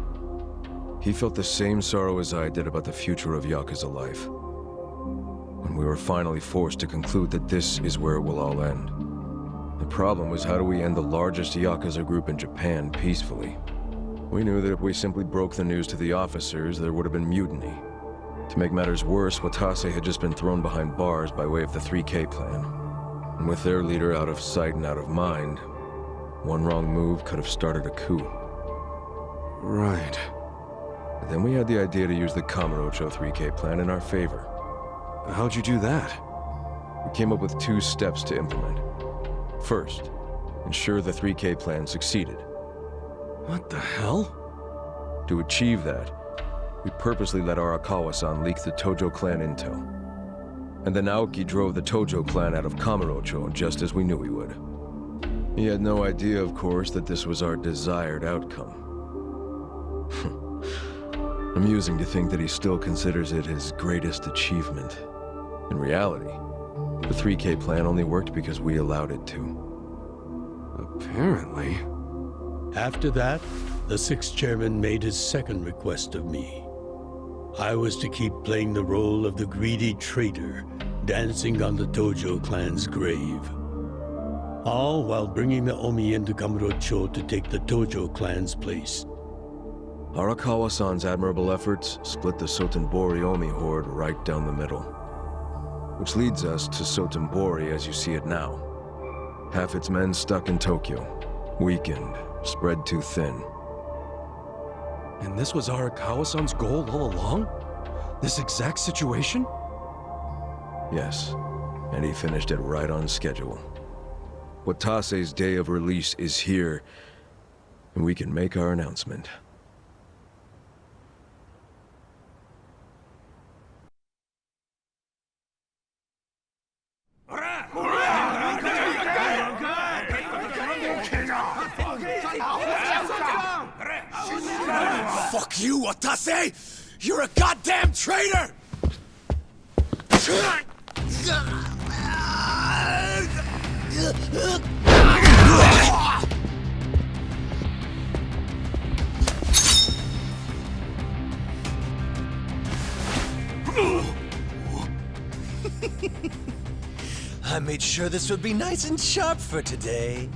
He felt the same sorrow as I did about the future of Yakuza life. When we were finally forced to conclude that this is where it will all end. The problem was, how do we end the largest Yakuza group in Japan peacefully? We knew that if we simply broke the news to the officers, there would have been mutiny. To make matters worse, Watase had just been thrown behind bars by way of the 3K plan. And with their leader out of sight and out of mind, one wrong move could have started a coup. Right. But then we had the idea to use the Kamurocho 3K plan in our favor. How'd you do that? We came up with 2 steps to implement. First, ensure the 3K plan succeeded. What the hell? To achieve that, we purposely let Arakawa-san leak the Tojo clan intel. And then Aoki drove the Tojo clan out of Kamurocho just as we knew he would. He had no idea, of course, that this was our desired outcome. Amusing to think that he still considers it his greatest achievement. In reality, the 3K plan only worked because we allowed it to. Apparently. After that, the sixth chairman made his second request of me. I was to keep playing the role of the greedy traitor, dancing on the Tojo clan's grave. All while bringing the Omi into Kamurocho to take the Tojo clan's place. Arakawa-san's admirable efforts split the Sotenbori Omi horde right down the middle. Which leads us to Sotenbori as you see it now. Half its men stuck in Tokyo, weakened, spread too thin. And this was Arakawa-san's goal all along? This exact situation? Yes, and he finished it right on schedule. Watase's day of release is here, and we can make our announcement. Fuck you, Watase! You're a goddamn traitor! I made sure this would be nice and sharp for today.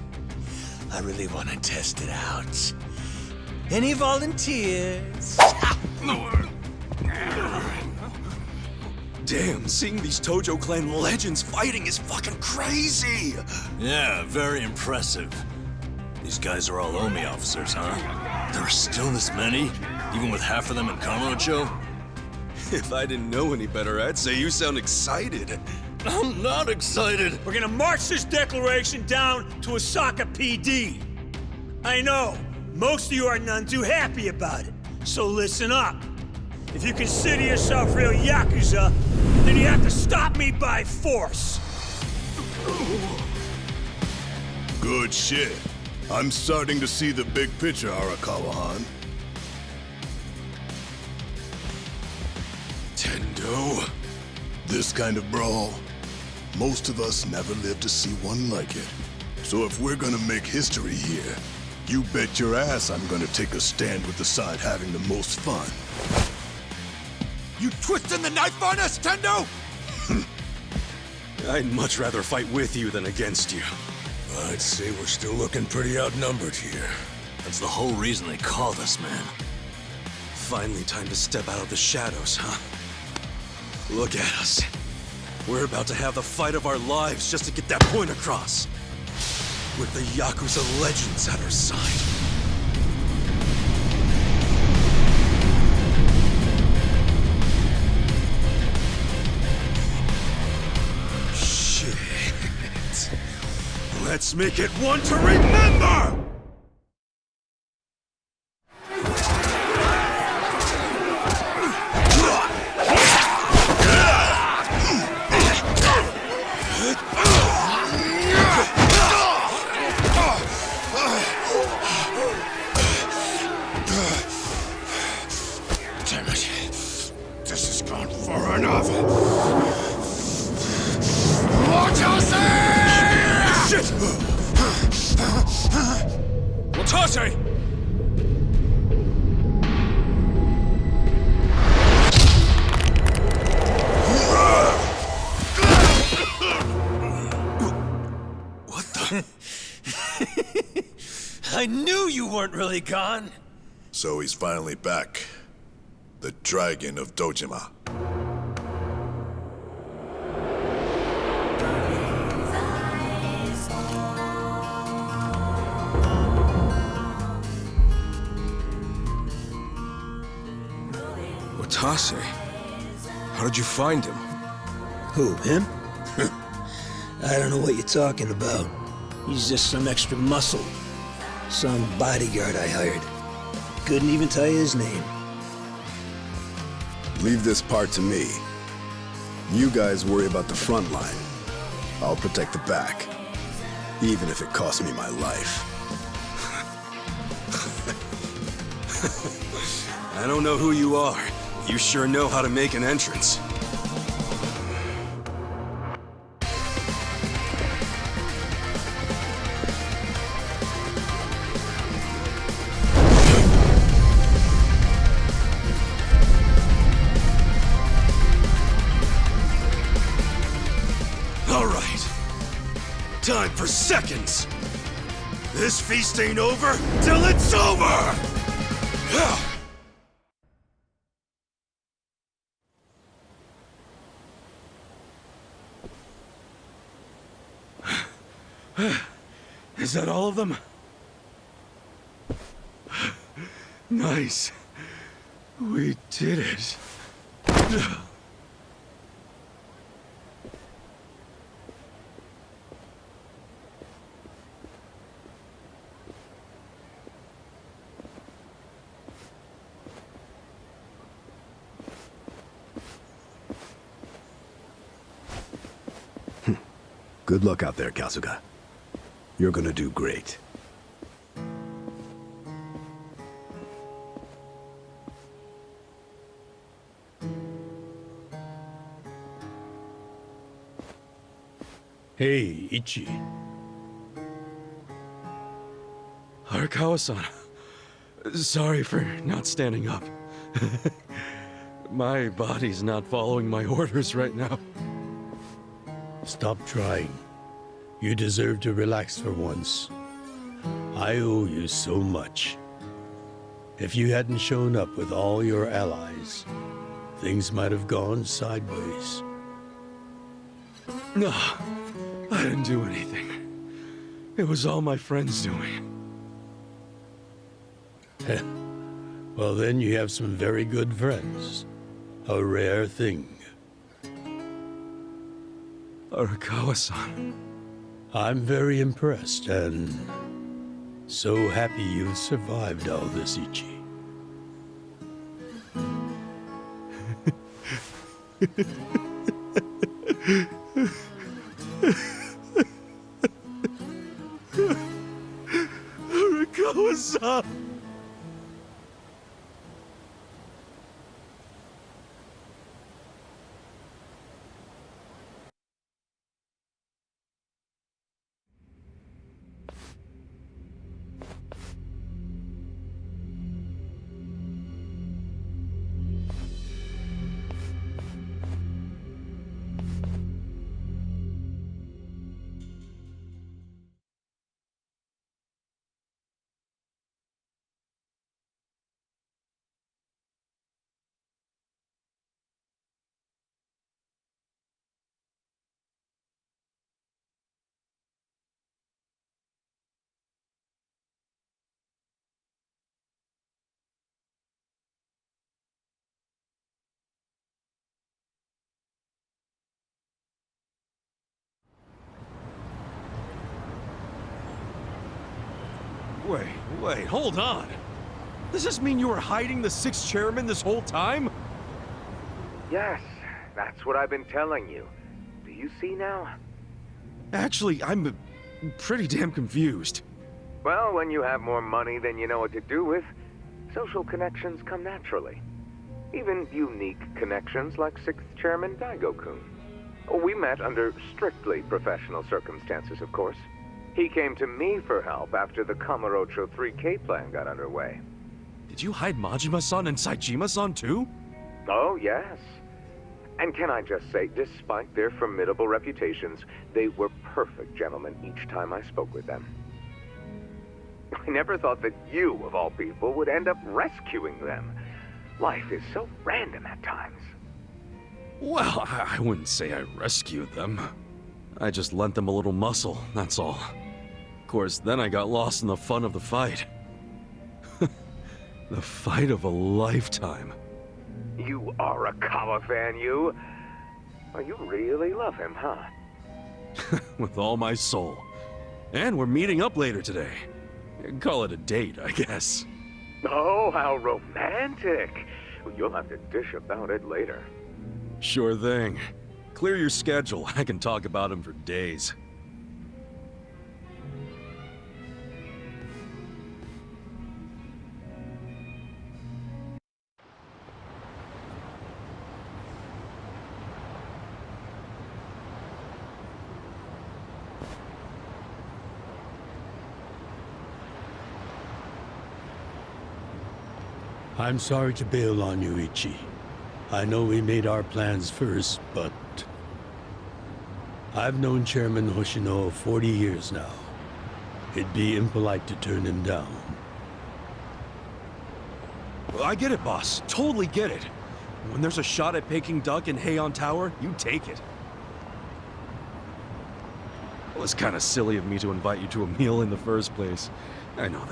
I really want to test it out. Any volunteers? Damn, seeing these Tojo clan legends fighting is fucking crazy! Yeah, very impressive. These guys are all Omi officers, huh? There are still this many? Even with half of them in Kamurocho? If I didn't know any better, I'd say you sound excited. I'm not excited! We're gonna march this declaration down to Osaka PD. I know, most of you are none too happy about it, so listen up. If you consider yourself real Yakuza, then you have to stop me by force. Good shit. I'm starting to see the big picture, Arakawa-han. Tendo. This kind of brawl, most of us never lived to see one like it. So if we're gonna make history here, you bet your ass I'm gonna take a stand with the side having the most fun. You twisting the knife on us, Tendo? I'd much rather fight with you than against you. I'd say we're still looking pretty outnumbered here. That's the whole reason they called us, man. Finally time to step out of the shadows, huh? Look at us. We're about to have the fight of our lives just to get that point across. With the Yakuza legends at our side. Let's make it one to remember! Damn it. This has gone far enough. Shit! Watase! What the? I knew you weren't really gone. So he's finally back. The Dragon of Dojima. Watase? How did you find him? Who, him? I don't know what you're talking about. He's just some extra muscle. Some bodyguard I hired. Couldn't even tell you his name. Leave this part to me. You guys worry about the front line. I'll protect the back. Even if it costs me my life. I don't know who you are. You sure know how to make an entrance. All right. Time for seconds. This feast ain't over till it's over! Is that all of them? Nice. We did it. Good luck out there, Kasuga. You're gonna do great. Hey, Ichi. Arakawa-san. Sorry for not standing up. My body's not following my orders right now. Stop trying. You deserve to relax for once. I owe you so much. If you hadn't shown up with all your allies, things might have gone sideways. No, I didn't do anything. It was all my friends doing. Well, then you have some very good friends. A rare thing. Arakawa-san. I'm very impressed and so happy you've survived all this, Ichi. Arakawa-san! Wait, hold on. Does this mean you were hiding the 6th chairman this whole time? Yes, that's what I've been telling you. Do you see now? Actually, I'm pretty damn confused. Well, when you have more money than you know what to do with, social connections come naturally. Even unique connections like 6th Chairman Daigo-kun. We met under strictly professional circumstances, of course. He came to me for help after the Kamurocho 3K plan got underway. Did you hide Majima-san and Saejima-san too? Oh, yes. And can I just say, despite their formidable reputations, they were perfect gentlemen each time I spoke with them. I never thought that you, of all people, would end up rescuing them. Life is so random at times. Well, I wouldn't say I rescued them. I just lent them a little muscle, that's all. Of course, then I got lost in the fun of the fight. The fight of a lifetime. You are a Arakawa fan, you. Oh, you really love him, huh? With all my soul. And we're meeting up later today. Call it a date, I guess. Oh, how romantic. You'll have to dish about it later. Sure thing. Clear your schedule. I can talk about him for days. I'm sorry to bail on you, Ichi. I know we made our plans first, but... I've known Chairman Hoshino 40 years now. It'd be impolite to turn him down. Well, I get it, boss. Totally get it. When there's a shot at Peking Duck and Heian Tower, you take it. It was kind of silly of me to invite you to a meal in the first place. I know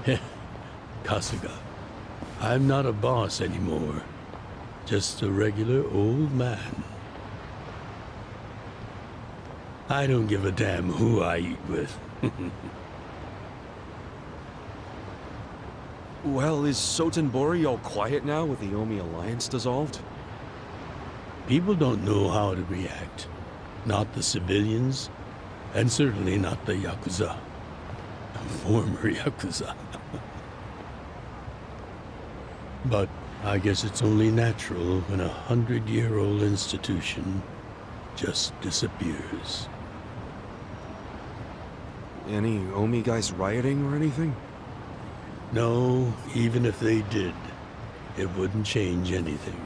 that. Kasuga, I'm not a boss anymore. Just a regular old man. I don't give a damn who I eat with. Well, is Sotenbori all quiet now with the Omi Alliance dissolved? People don't know how to react. Not the civilians, and certainly not the Yakuza. Former Yakuza. But I guess it's only natural when a 100-year-old institution just disappears. Any Omi guys rioting or anything? No, even if they did, it wouldn't change anything.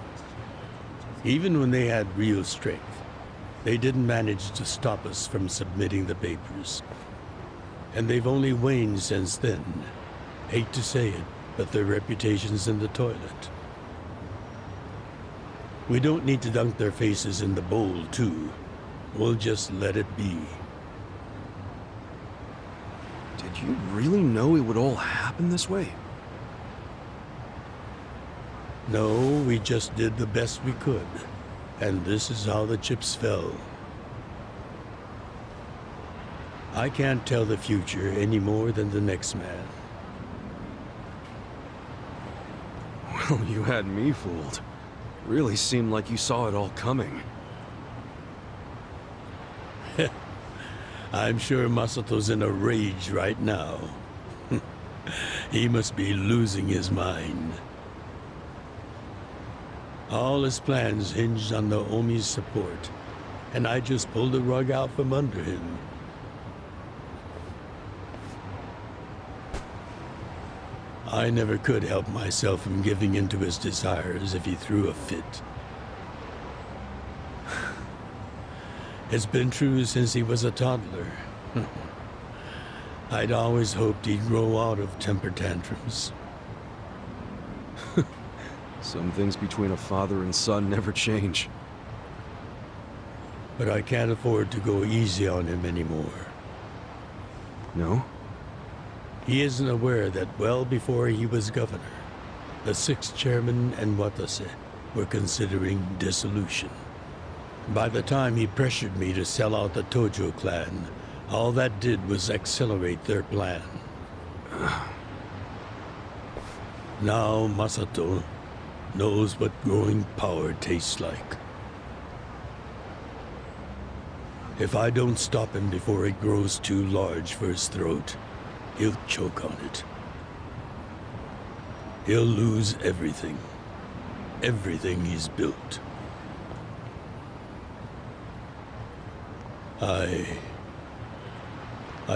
Even when they had real strength, they didn't manage to stop us from submitting the papers. And they've only waned since then. Hate to say it, but their reputation's in the toilet. We don't need to dunk their faces in the bowl, too. We'll just let it be. Did you really know it would all happen this way? No, we just did the best we could. And this is how the chips fell. I can't tell the future any more than the next man. Well, you had me fooled. Really seemed like you saw it all coming. I'm sure Masato's in a rage right now. He must be losing his mind. All his plans hinged on the Omi's support, and I just pulled the rug out from under him. I never could help myself from giving in to his desires if he threw a fit. It's been true since he was a toddler. I'd always hoped he'd grow out of temper tantrums. Some things between a father and son never change. But I can't afford to go easy on him anymore. No? He isn't aware that well before he was governor, the 6th chairman and Watase were considering dissolution. By the time he pressured me to sell out the Tojo clan, All that did was accelerate their plan. Now Masato knows what growing power tastes like. If I don't stop him before it grows too large for his throat, he'll choke on it. He'll lose everything. Everything he's built. I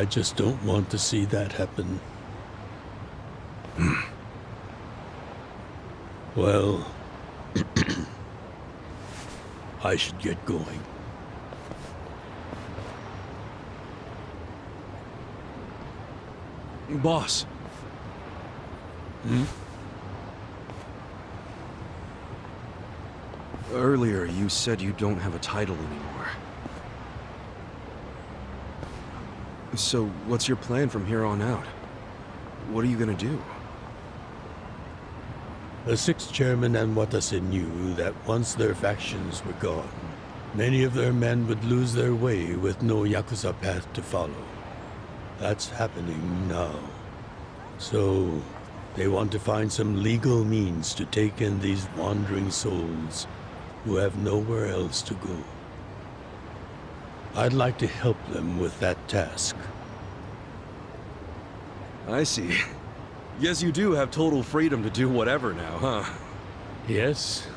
just don't want to see that happen. Well, I should get going. Boss. Earlier, you said you don't have a title anymore. So, what's your plan from here on out? What are you gonna do? The sixth chairman and Watase knew that once their factions were gone, many of their men would lose their way with no Yakuza path to follow. That's happening now. So, they want to find some legal means to take in these wandering souls who have nowhere else to go. I'd like to help them with that task. I see. Guess you do have total freedom to do whatever now, huh? Yes.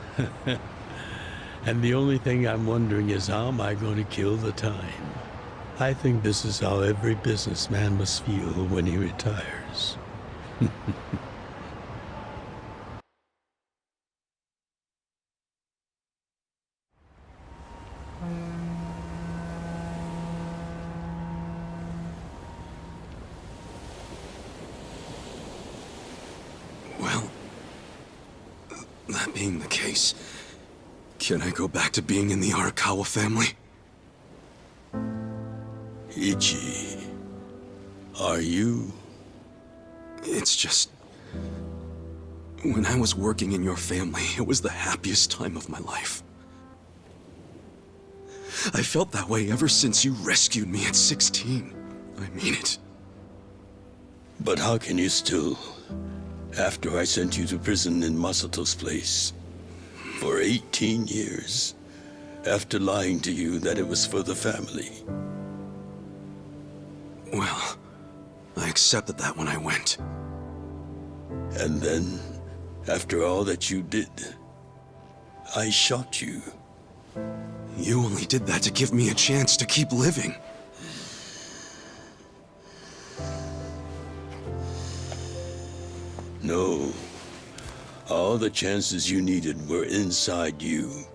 And the only thing I'm wondering is how am I going to kill the time? I think this is how every businessman must feel when he retires. Well, that being the case, can I go back to being in the Arakawa family? Ichi, are you? It's just... when I was working in your family, it was the happiest time of my life. I felt that way ever since you rescued me at 16. I mean it. But how can you still, after I sent you to prison in Masato's place, for 18 years, after lying to you that it was for the family? Well, I accepted that when I went. And then, after all that you did, I shot you. You only did that to give me a chance to keep living. No. All the chances you needed were inside you.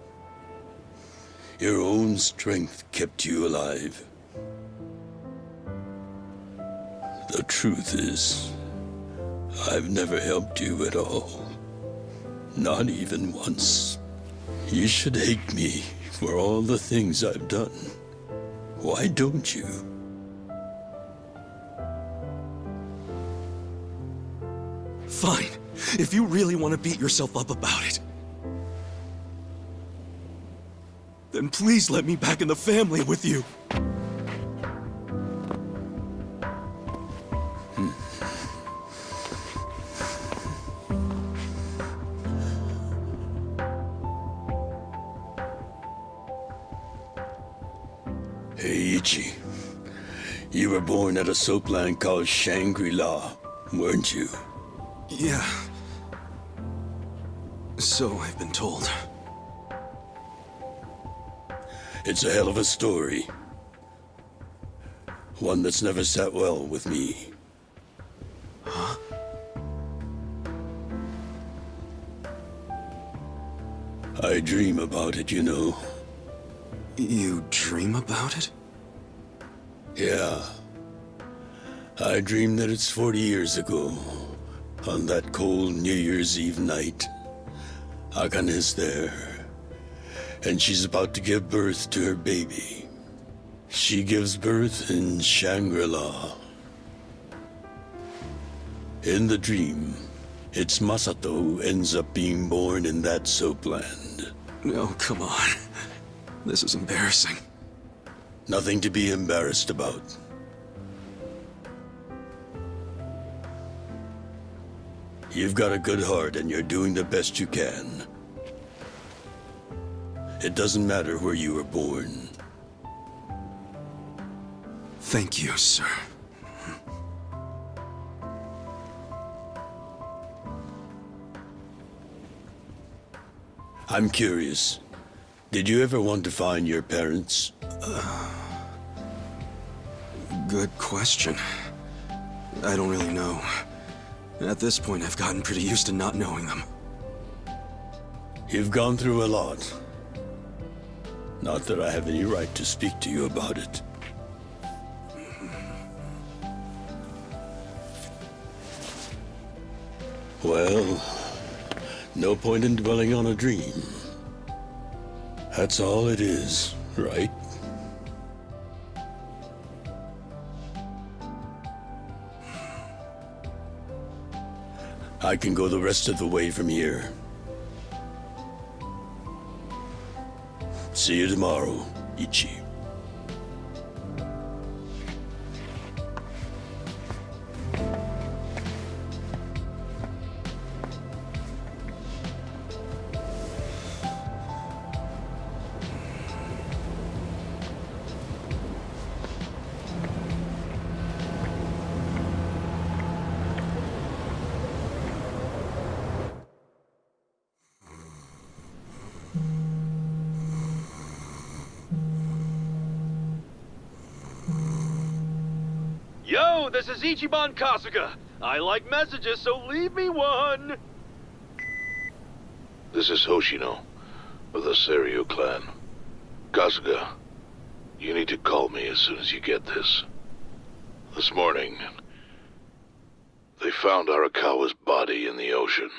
Your own strength kept you alive. The truth is, I've never helped you at all. Not even once. You should hate me for all the things I've done. Why don't you? Fine. If you really want to beat yourself up about it, then please let me back in the family with you. Hey, Ichi. You were born at a soapland called Shangri-La, weren't you? Yeah. So I've been told. It's a hell of a story. One that's never sat well with me. Huh? I dream about it, you know. You dream about it? Yeah. I dream that it's 40 years ago, on that cold New Year's Eve night. Akane's there, and she's about to give birth to her baby. She gives birth in Shangri-La. In the dream, it's Masato who ends up being born in that soapland. No, come on. This is embarrassing. Nothing to be embarrassed about. You've got a good heart and you're doing the best you can. It doesn't matter where you were born. Thank you, sir. I'm curious. Did you ever want to find your parents? Good question. I don't really know. At this point, I've gotten pretty used to not knowing them. You've gone through a lot. Not that I have any right to speak to you about it. Well, no point in dwelling on a dream. That's all it is, right? I can go the rest of the way from here. See you tomorrow, Ichi. Yo, this is Ichiban Kasuga. I like messages, so leave me one. This is Hoshino, of the Seiryu clan. Kasuga, you need to call me as soon as you get this. This morning, they found Arakawa's body in the ocean.